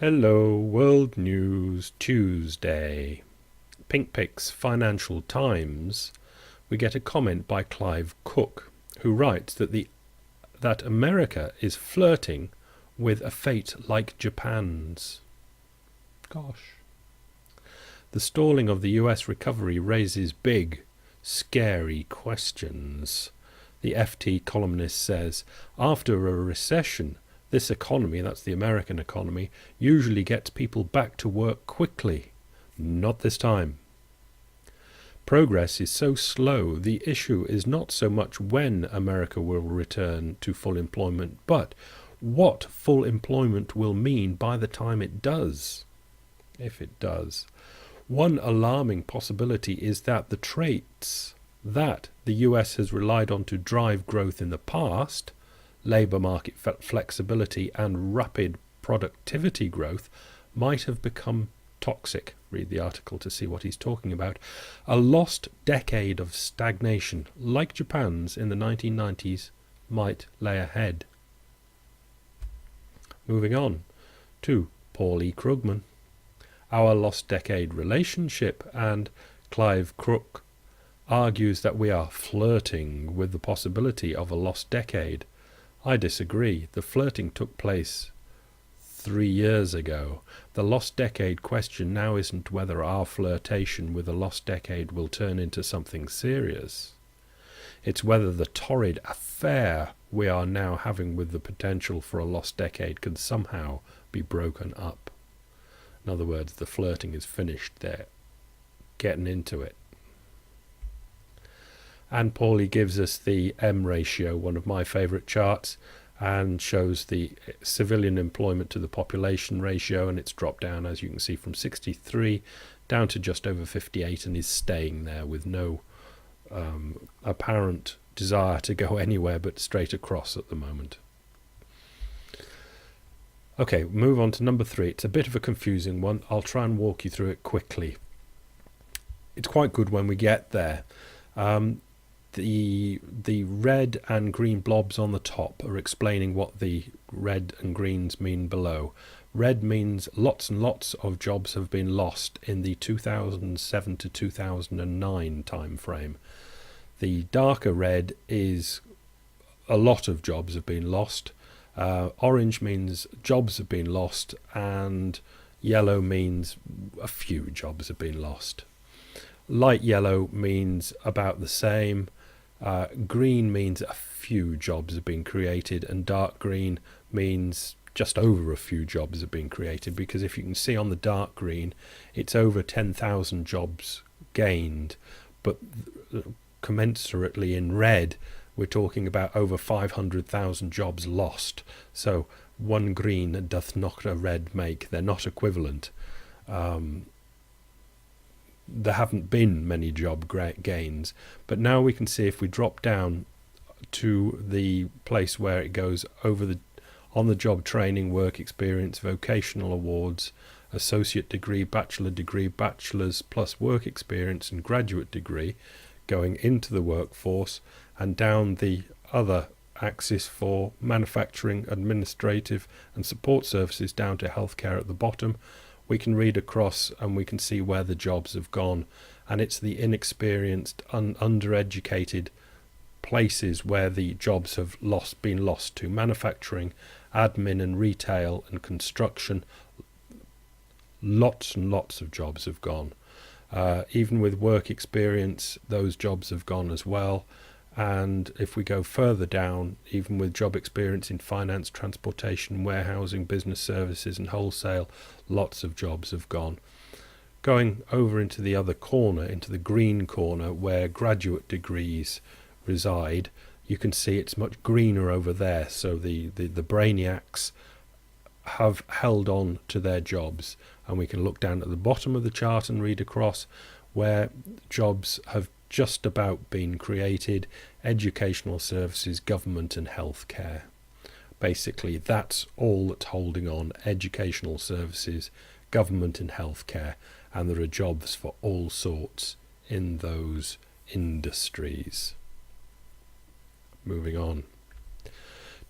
Hello, World News Tuesday. Pink Picks Financial Times. We get a comment by Clive Cook, who writes that America is flirting with a fate like Japan's. Gosh. The stalling of the US recovery raises big, scary questions. The FT columnist says, after a recession, this economy, that's the American economy, usually gets people back to work quickly. Not this time. Progress is so slow, the issue is not so much when America will return to full employment, but what full employment will mean by the time it does, if it does. One alarming possibility is that the traits that the US has relied on to drive growth in the past, labour market flexibility and rapid productivity growth, might have become toxic. Read the article to see what he's talking about. A lost decade of stagnation, like Japan's in the 1990s, might lay ahead. Moving on to Paul E. Krugman. Our lost decade relationship, and Clive Cook argues that we are flirting with the possibility of a lost decade. I disagree. The flirting took place 3 years ago. The lost decade question now isn't whether our flirtation with a lost decade will turn into something serious. It's whether the torrid affair we are now having with the potential for a lost decade can somehow be broken up. In other words, the flirting is finished. They're getting into it. And Paulie gives us the M ratio, one of my favourite charts, and shows the civilian employment to the population ratio, and it's dropped down, as you can see, from 63 down to just over 58, and is staying there with no apparent desire to go anywhere but straight across at the moment. Okay, move on to number 3. It's a bit of a confusing one. I'll try and walk you through it quickly. It's quite good when we get there. The red and green blobs on the top are explaining what the red and greens mean below. Red means lots and lots of jobs have been lost in the 2007 to 2009 time frame. The darker red is a lot of jobs have been lost. Orange means jobs have been lost, and yellow means a few jobs have been lost. Light yellow means about the same. Green means a few jobs have been created, and dark green means just over a few jobs have been created, because if you can see on the dark green, it's over 10,000 jobs gained, but commensurately in red, we're talking about over 500,000 jobs lost. So one green doth not a red make. They're not equivalent. There haven't been many job gains, but now we can see if we drop down to the place where it goes over the on-the-job training, work experience, vocational awards, associate degree, bachelor's plus work experience and graduate degree going into the workforce, and down the other axis for manufacturing, administrative and support services down to healthcare at the bottom. We can read across and we can see where the jobs have gone, and it's the inexperienced, undereducated places where the jobs have been lost to. Manufacturing, admin and retail and construction, lots and lots of jobs have gone. Even with work experience, those jobs have gone as well. And if we go further down, even with job experience in finance, transportation, warehousing, business services and wholesale, lots of jobs have gone. Going over into the other corner, into the green corner where graduate degrees reside, you can see it's much greener over there. So the brainiacs have held on to their jobs, and we can look down at the bottom of the chart and read across where jobs have just about been created: educational services, government and healthcare. Basically, that's all that's holding on: educational services, government and healthcare, and there are jobs for all sorts in those industries. Moving on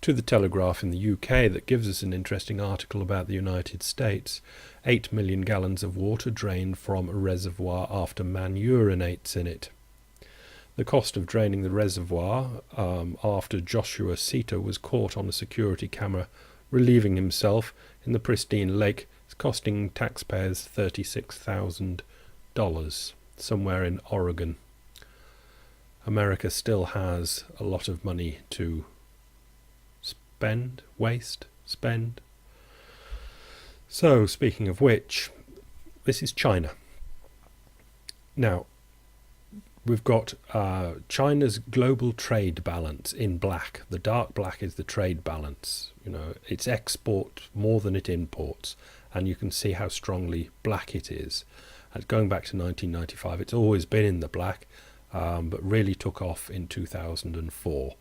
to the Telegraph in the UK that gives us an interesting article about the United States. 8 million gallons of water drained from a reservoir after man urinates in it. The cost of draining the reservoir after Joshua Sita was caught on a security camera relieving himself in the pristine lake is costing taxpayers $36,000 somewhere in Oregon. America still has a lot of money to spend. So, speaking of which, this is China. Now, we've got China's global trade balance in black. The dark black is the trade balance. It's export more than it imports, and you can see how strongly black it is. And going back to 1995, it's always been in the black, but really took off in 2004.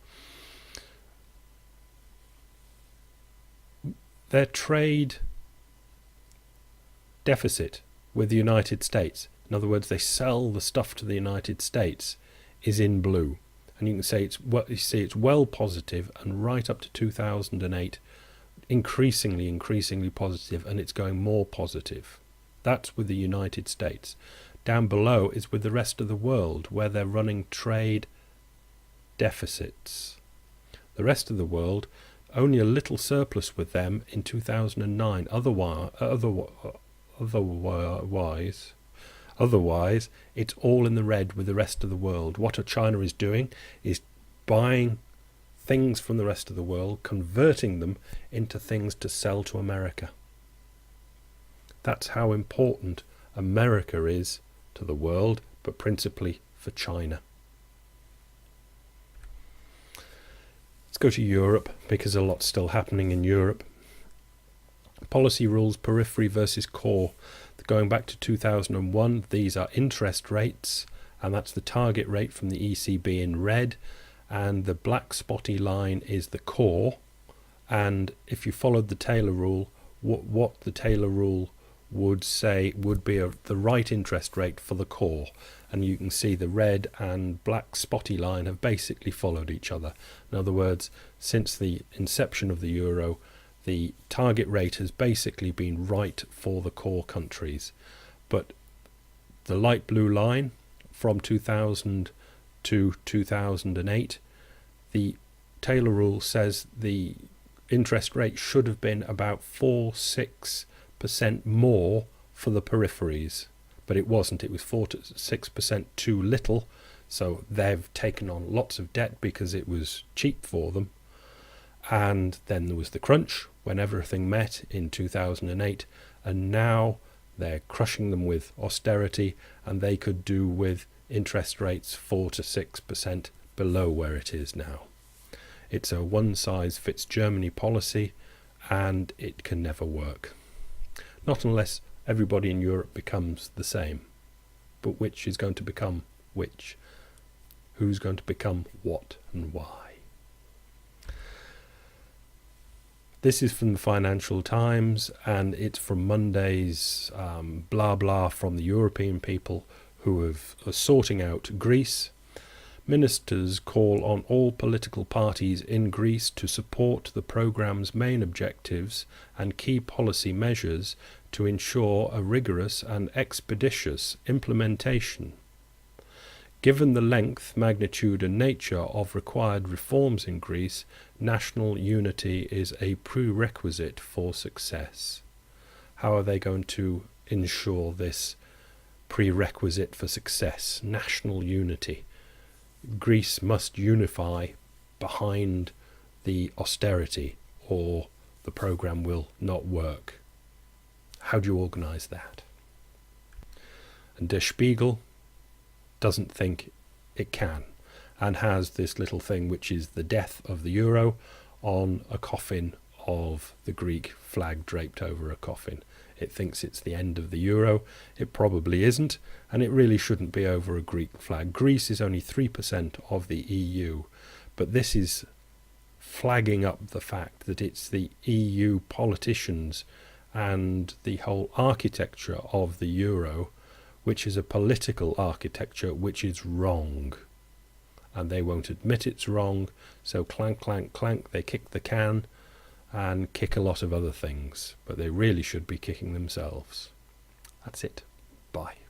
Their trade deficit with the United States, in other words, they sell the stuff to the United States, is in blue. And you can say it's well positive, and right up to 2008, increasingly positive, and it's going more positive. That's with the United States. Down below is with the rest of the world, where they're running trade deficits. The rest of the world, only a little surplus with them in 2009. Otherwise, it's all in the red with the rest of the world. What China is doing is buying things from the rest of the world, converting them into things to sell to America. That's how important America is to the world, but principally for China. Let's go to Europe, because a lot's still happening in Europe. Policy rules, periphery versus core. Going back to 2001, these are interest rates, and that's the target rate from the ECB in red, and the black spotty line is the core. And if you followed the Taylor rule, what the Taylor rule would say would be the right interest rate for the core. And you can see the red and black spotty line have basically followed each other. In other words, since the inception of the euro, the target rate has basically been right for the core countries. But the light blue line from 2000 to 2008, the Taylor rule says the interest rate should have been about 4-6% more for the peripheries. But it wasn't. It was 4 to 6% too little. So they've taken on lots of debt because it was cheap for them. And then there was the crunch when everything met in 2008. And now they're crushing them with austerity, and they could do with interest rates 4 to 6% below where it is now. It's a one-size-fits-Germany policy, and it can never work. Not unless everybody in Europe becomes the same. But which is going to become which? Who's going to become what and why? This is from the Financial Times, and it's from Monday's blah blah from the European people who are sorting out Greece. Ministers call on all political parties in Greece to support the programme's main objectives and key policy measures to ensure a rigorous and expeditious implementation. Given the length, magnitude and nature of required reforms in Greece, national unity is a prerequisite for success. How are they going to ensure this prerequisite for success? National unity. Greece must unify behind the austerity, or the programme will not work. How do you organise that? And Der Spiegel doesn't think it can, and has this little thing which is the death of the euro on a coffin of the Greek flag draped over a coffin. It thinks it's the end of the euro. It probably isn't, and it really shouldn't be over a Greek flag. Greece is only 3% of the EU, but this is flagging up the fact that it's the EU politicians and the whole architecture of the euro, which is a political architecture which is wrong. and they won't admit it's wrong. So clank, clank, clank, they kick the can and kick a lot of other things, but they really should be kicking themselves. That's it. Bye.